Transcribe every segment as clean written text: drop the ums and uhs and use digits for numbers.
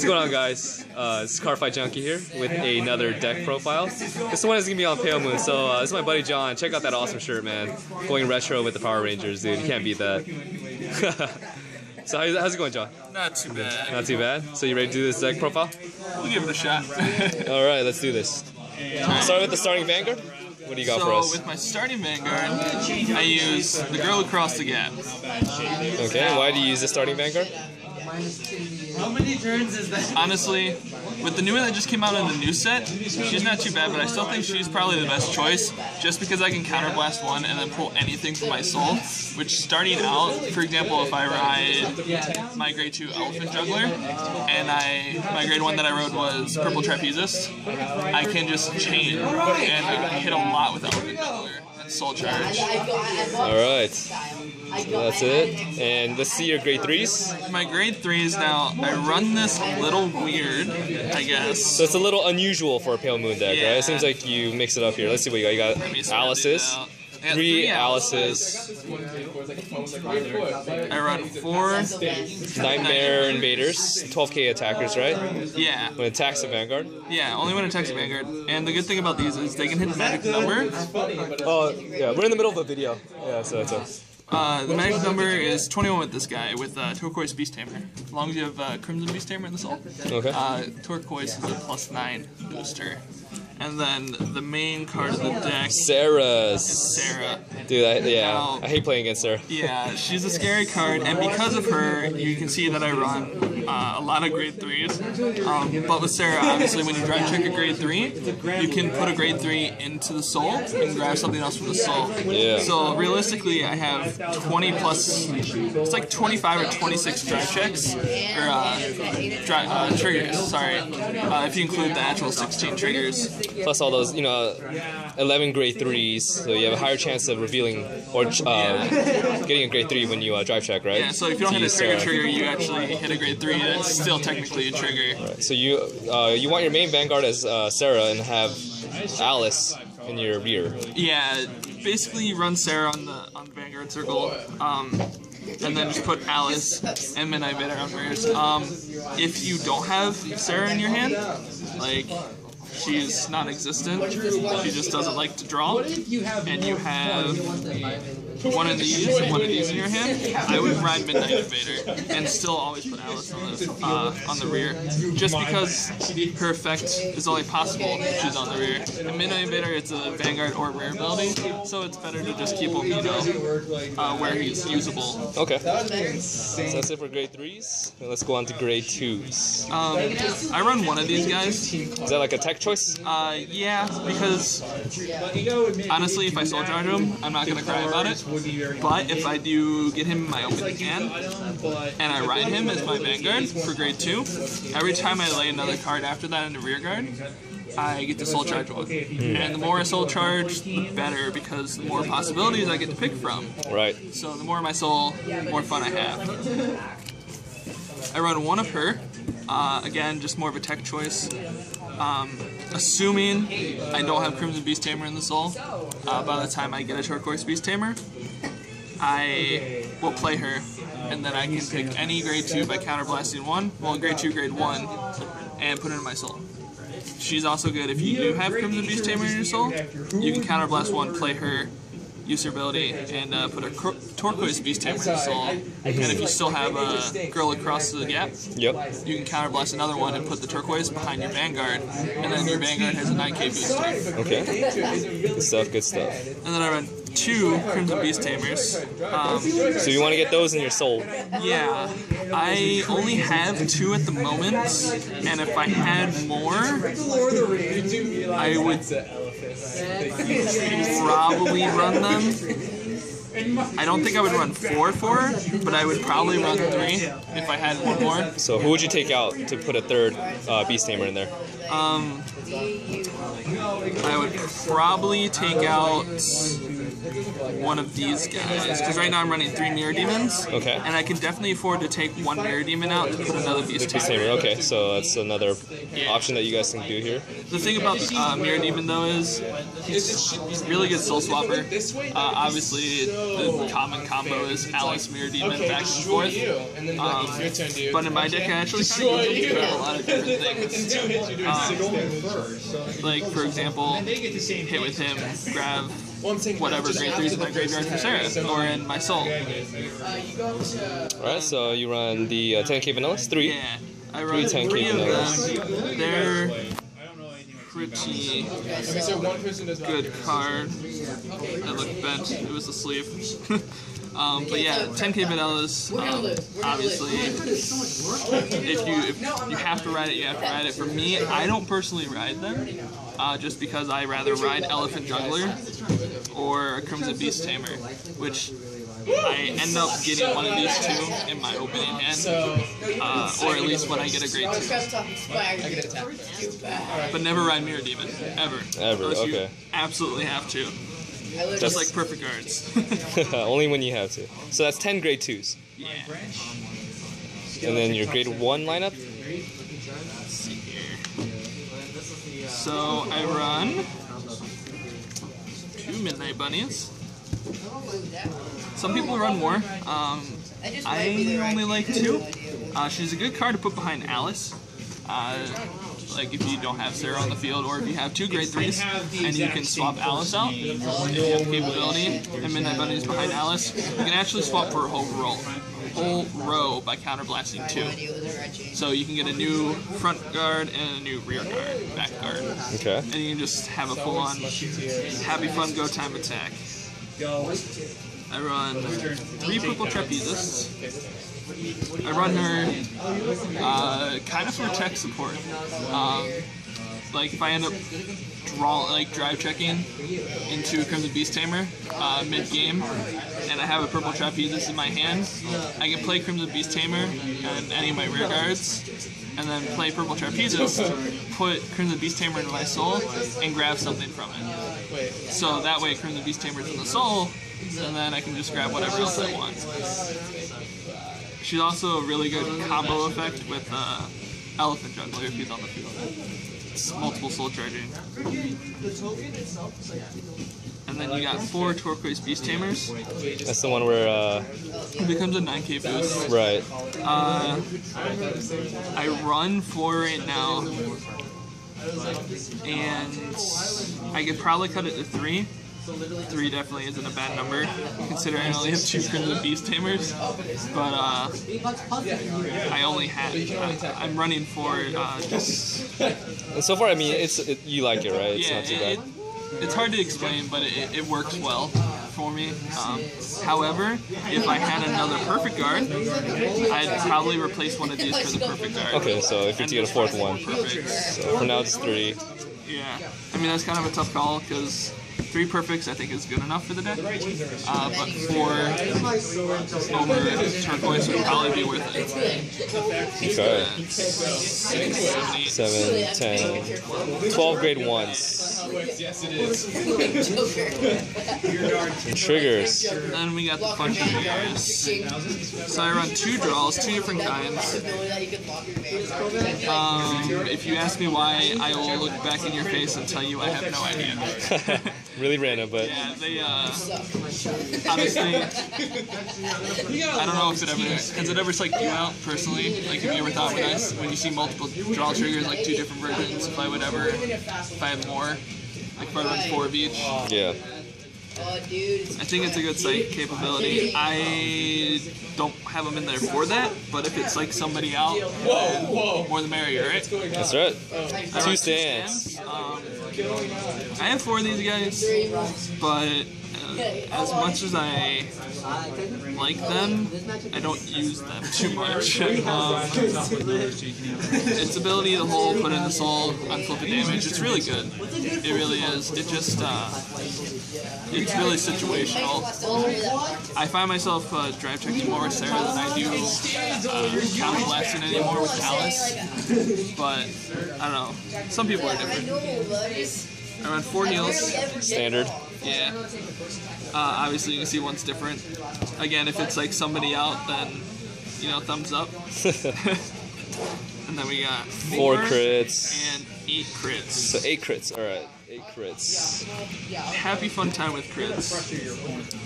What's going on, guys? This is Cardfight Junkie here with another deck profile. This one is gonna be on Pale Moon, so this is my buddy John. Check out that awesome shirt, man. Going retro with the Power Rangers, dude. You can't beat that. So how's it going, John? Not too bad. Not too bad. So you ready to do this deck profile? We'll give it a shot. All right, let's do this. Start with the starting Vanguard. What do you got for us? So with my starting Vanguard, I use the girl across the gap. Okay, why do you use the starting Vanguard? How many turns is that? Honestly, with the new one that just came out in the new set, she's not too bad, but I still think she's probably the best choice, just because I can counterblast one and then pull anything from my soul, which starting out, for example, if I ride my grade 2 Elephant Juggler, and my grade 1 that I rode was Purple Trapezist, I can just chain and hit a lot with Elephant Juggler and Soul Charge. Alright, so that's it. And let's see your grade 3s. My grade 3s now, I run this a little weird, I guess. So it's a little unusual for a Pale Moon deck, Yeah. right? It seems like you mix it up here. Let's see what you got. You got Alice's. I got 3 Alice's. I run 4 Nightmare Invaders. 12k attackers, right? Yeah. When it attacks a Vanguard. Yeah, only when it attacks a Vanguard. And the good thing about these is they can hit the magic number. Oh, yeah, we're in the middle of a video. Yeah, so it's a... The magic number is 21 with this guy, with Turquoise Beast Tamer. As long as you have Crimson Beast Tamer in the soul. Okay. Turquoise is a +9 booster. And then the main card of the deck Cerberus. Sarah. Dude, I hate playing against Sarah. Yeah, she's a scary card, and because of her, you can see that I run a lot of grade 3s. But with Sarah, obviously, when you drive check a grade 3, you can put a grade 3 into the soul and grab something else from the soul. Yeah. So realistically, I have 20 plus, it's like 25 or 26 drive checks, or triggers, sorry, if you include the actual 16 triggers. Plus all those, 11 grade 3s, so you have a higher chance of revealing or getting a grade 3 when you drive check, right? Yeah, so if you don't hit a trigger, you actually hit a grade 3, that's still technically a trigger. Right. So you want your main Vanguard as Sarah and have Alice in your rear. Yeah, basically you run Sarah on the Vanguard circle, and then just put Alice and Midnight Invader on rears. If you don't have Sarah in your hand, like, she's non-existent, she just doesn't like to draw, and you have one of these in your hand, I would ride Midnight Invader and still always put Alice on the rear, just because her effect is only possible if she's on the rear. And Midnight Invader, it's a Vanguard or rare ability, so it's better to just keep him, where he's usable. Okay. So that's it for grade 3s. And let's go on to grade 2s. I run one of these guys. Is that like a tech choice? Yeah, because honestly, if I soul charge him, I'm not gonna cry about it. But if I do get him in my opening hand, and I ride him as my Vanguard for grade 2, every time I lay another card after that in the rear guard, I get to soul charge one. And the more I soul charge, the better, because the more possibilities I get to pick from. Right. So the more my soul, the more fun I have. I run one of her. Again, just more of a tech choice. Assuming I don't have Crimson Beast Tamer in the soul, by the time I get a Turquoise Beast Tamer, I will play her, and then I can pick any grade 2 by counterblasting one, well, grade 2, grade 1, and put it in my soul. She's also good if you do have Crimson Beast Tamer in your soul, you can counterblast one, play her, use her ability, and put a Turquoise Beast Tamer in the soul. And if you still have a girl across the gap, Yep. you can counterblast another one and put the Turquoise behind your Vanguard, and then your Vanguard has a 9k booster. Okay. Good stuff, good stuff. And then I run 2 Crimson Beast Tamers. So you want to get those in your soul? Yeah, I only have 2 at the moment, and if I had more, I would probably run them. I don't think I would run 4 for her, but I would probably run 3 if I had one more. So who would you take out to put a third Beast Tamer in there? I would probably take out one of these guys, because right now I'm running 3 Mirror Demons. Okay. And I can definitely afford to take 1 Mirror Demon out to put another Beast Tamer. Okay, so that's another option that you guys can do here. The thing about Mirror Demon though is he's a really good soul swapper. Obviously, the common combo is Alice Mirror Demon back and forth. But in my deck, I actually kind of use him to grab a lot of different things. Like for example, hit with him, grab whatever grade 3s in my graveyard for Sarah, or in my soul. Alright, so you run the 10k vanillas? 3? Yeah, I run 3 of them. They're pretty good card. I looked bent, it was the sleeve. But yeah, 10k vanillas, obviously, if you have to ride it, you have to ride it. For me, I don't personally ride them, just because I rather ride Elephant Juggler or Crimson Beast Tamer, which I end up getting one of these 2 in my opening hand, or at least when I get a grade 2. But never ride Mirror Demon, ever. Unless okay. you absolutely have to. Just like Perfect Guards. Only when you have to. So that's 10 grade 2s. Yeah. And then your grade 1 lineup? Let's see here. So I run 2 Midnight Bunnies. Some people run more. I only like 2. She's a good card to put behind Alice. Like if you don't have Sarah on the field, or if you have 2 grade 3s and you can swap Alice out, if you have the capability, and Midnight Bunnies behind Alice, you can actually swap for a whole row by counterblasting 2. So you can get a new front guard and a new rear guard, back guard. Okay. And you can just have a full-on happy fun go time attack. I run 3 Purple Trapezist. I run her kind of for tech support. Like if I end up drive checking into Crimson Beast Tamer mid-game, and I have a Purple Trapezist in my hand, I can play Crimson Beast Tamer and any of my rear guards, and then play Purple Trapezist, put Crimson Beast Tamer into my soul, and grab something from it. So that way Crimson Beast Tamer's in the soul, and then I can just grab whatever else I want. She's also a really good combo effect with Elephant Juggler if he's on the field. It's multiple soul charging. And then you got 4 Turquoise Beast Tamers. That's the one where It becomes a 9k boost. Right. I run 4 right now, and I could probably cut it to 3. 3 definitely isn't a bad number, considering I only have 2 Crimson Beast Tamers. But I only have. I'm running 4. And so far, I mean, you like it, right? It's yeah, not too bad. It's hard to explain, but it works well for me. However, if I had another Perfect Guard, I'd probably replace one of these for the Perfect Guard. Okay, so if you get a 4th one. Perfect. So for now, it's 3. Yeah, I mean that's kind of a tough call because 3 perfects I think is good enough for the deck, but 4 over Turquoise would probably be worth it. Okay. 6, 7, 8, 7, 10, 12 grade 1s. And triggers. And then we got the fun triggers. So I run 2 draws, 2 different kinds. If you ask me why, I will look back in your face and tell you I have no idea. Really random, but yeah, they honestly, I don't know if has it ever psyched you out personally? Like, have you ever thought when you see multiple draw triggers, like 2 different versions, if I had more, like if I run 4 of each? yeah. I think it's a good psych capability. I don't have them in there for that, but if it's like somebody out, more the merrier, right? That's right. 2 stands. I have 4 of these guys, but as much as I like them, I don't use them too much. Its ability to hold, put in the soul, unflip the damage, it's really good. It really is. It just, it's really situational. I find myself drive checking more with Sarah than I do counter blasting anymore with Alice. But, I don't know. Some people are different. I run 4 heals. Standard. Yeah. Obviously, you can see one's different. Again, if it's like somebody out, then, you know, thumbs up. And then we got 4 crits. And 8 crits. So 8 crits, alright. 8 crits. Happy fun time with crits.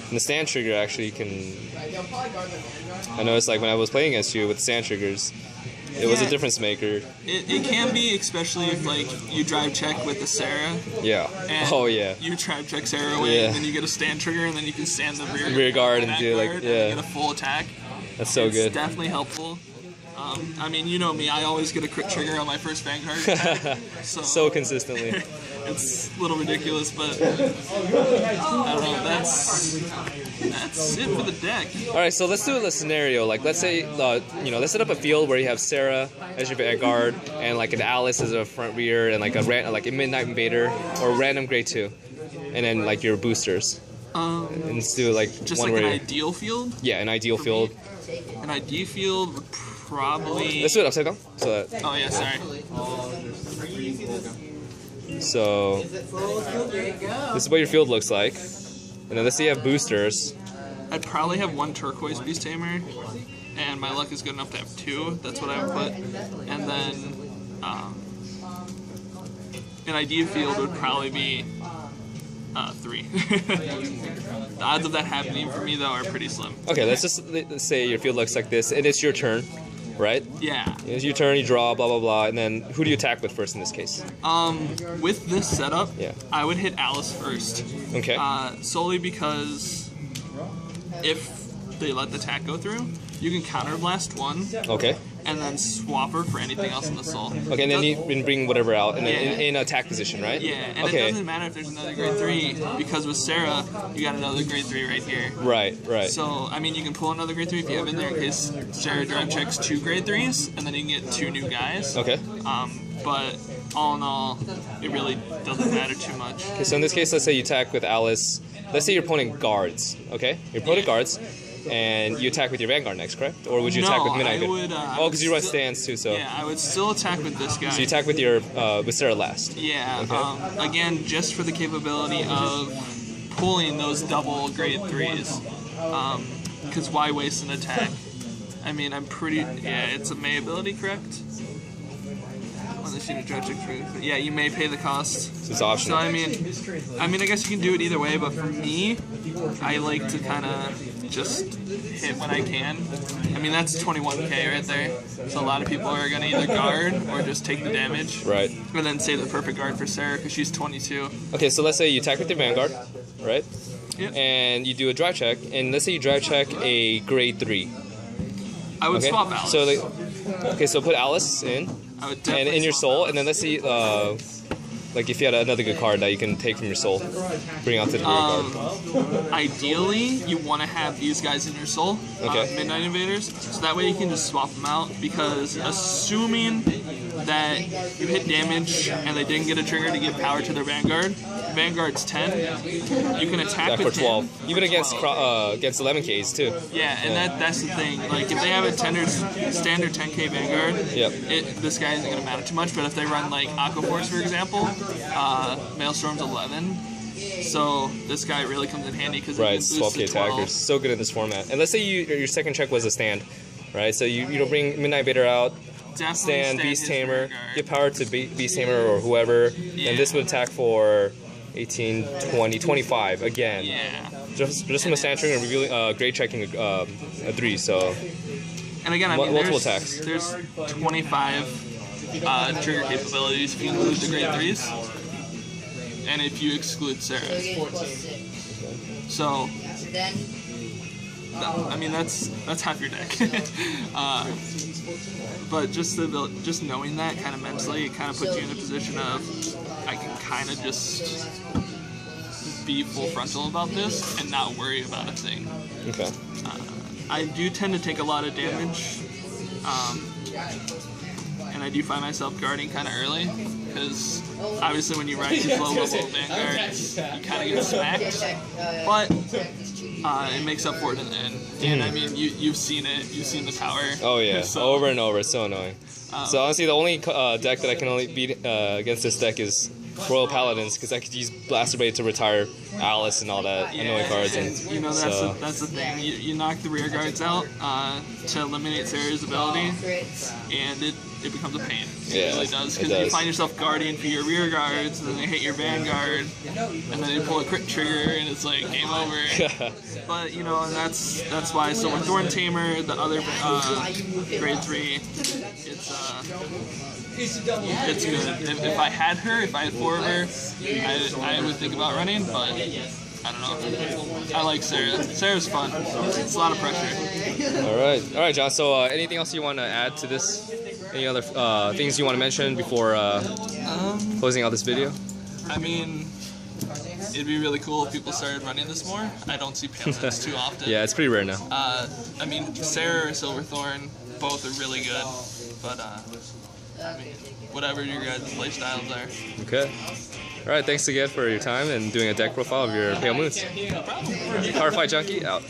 And the stand trigger actually can... I noticed like when I was playing against you with stand triggers, it was a difference maker. It can be, especially if like you drive check with the Sarah. Yeah. And oh yeah. You drive check Sarah away, and then you get a stand trigger, and then you can stand the rear guard and do like and get a full attack. That's so good. It's definitely helpful. I mean, you know me, I always get a crit trigger on my first Vanguard attack. So consistently. It's a little ridiculous, but I don't know, that's it for the deck. Alright, so let's do a scenario. Like, let's say, you know, let's set up a field where you have Sarah as your Vanguard, and like an Alice as a front rear, and like a Midnight Invader, or a random grade 2. And then like your boosters. And let's do like just one like where an ideal field? Yeah, an ideal field. An ideal field would probably... Let's do it upside down. So that... Oh yeah, sorry. So this is what your field looks like. And then let's say you have boosters. I'd probably have 1 Turquoise Beast Tamer, and my luck is good enough to have 2. That's what I would put. And then an ideal field would probably be 3. The odds of that happening for me though are pretty slim. Okay, let's say your field looks like this, and it's your turn, right? Yeah. It's your turn, you draw, blah blah blah, and then who do you attack with first in this case? With this setup, yeah, I would hit Alice first. Okay. Solely because if they let the attack go through, you can counterblast 1. Okay. And then swap her for anything else in the soul. Okay, and then you can bring whatever out, and then in attack position, right? Yeah, and it doesn't matter if there's another grade 3, because with Sarah, you got another grade 3 right here. Right. So, I mean, you can pull another grade 3 if you have in there in case Sarah drive checks 2 grade 3s, and then you can get 2 new guys. Okay. But all in all, it really doesn't matter too much. Okay, so in this case, let's say you attack with Alice. Let's say your opponent guards, okay? Your opponent guards, and you attack with your Vanguard next, correct? Or would you attack with Midnight Invader? Because you run stands too, so... Yeah, I would still attack with this guy. So you attack with your with Sarah last. Yeah, okay. Again, just for the capability of pulling those double grade 3s. Because why waste an attack? I mean, I'm pretty... Yeah, it's a May ability, correct? Yeah, you may pay the cost. So it's optional. So I mean, I guess you can do it either way, but for me, I like to kind of just hit when I can. I mean, that's 21k right there. So a lot of people are gonna either guard or just take the damage. Right. And then save the perfect guard for Sarah because she's 22. Okay, so let's say you attack with your Vanguard, right? Yep. And you do a drive check, and let's say you drive check a grade 3. I would swap Alice. So so put Alice in. I would and in your soul, and then let's see, like if you had another good card that you can take from your soul, bring out to the rear guard. Ideally, you want to have these guys in your soul, Midnight Invaders, so that way you can just swap them out, because assuming that you hit damage and they didn't get a trigger to give power to their Vanguard's 10, you can attack with for 12. 10, Even for 12. against 11Ks too. Yeah, and that's the thing. Like if they have a standard 10k Vanguard, this guy isn't gonna matter too much. But if they run like Aqua Force, for example, Maelstrom's 11, so this guy really comes in handy because right, 12k attackers, so good in this format. And let's say your second check was a stand, right? So you bring Midnight Invader out. Stand Beast Tamer, give power to Beast Tamer or whoever, and this would attack for 18, 20, 25 again. Yeah. Just from a stand trigger and revealing, grade checking a 3. So. And again, I mean, multiple attacks. There's 25 trigger capabilities if you include the grade 3s, and if you exclude Sarah. So. I mean, that's half your deck. But just knowing that kind of mentally, it kind of puts you in a position of I can kind of just be full frontal about this and not worry about a thing. Okay. I do tend to take a lot of damage, and I do find myself guarding kind of early, because obviously when you ride these low-level Vanguards, you kind of get smacked, but it makes up for it in the end. And I mean, you've seen the power. Oh yeah, so, over and over. It's so annoying. So honestly, the only deck that I can only beat against this deck is Royal Paladins because I could use Blaster Blade to retire Alice and all that annoying cards. And you know, that's the thing. You knock the rear guards out to eliminate Sarah's ability, and it becomes a pain. Yeah, it really does. Because you find yourself guarding for your rear guards, and then they hit your Vanguard, and then they pull a crit trigger, and it's like game over. But you know, and that's why Silver Thorn Tamer, the other grade 3, it's good. If I had her, if I had 4 of her, I would think about running, but I don't know. I like Sarah. Sarah's fun. It's a lot of pressure. All right, John. So anything else you want to add to this? Any other things you want to mention before closing out this video? I mean, it'd be really cool if people started running this more. I don't see pale moons too often. Yeah, it's pretty rare now. I mean, Sarah or Silverthorn, both are really good, but I mean, whatever your guys' playstyles are. Okay. All right, thanks again for your time and doing a deck profile of your Pale Moons. No problem. Cardfight Junkie out.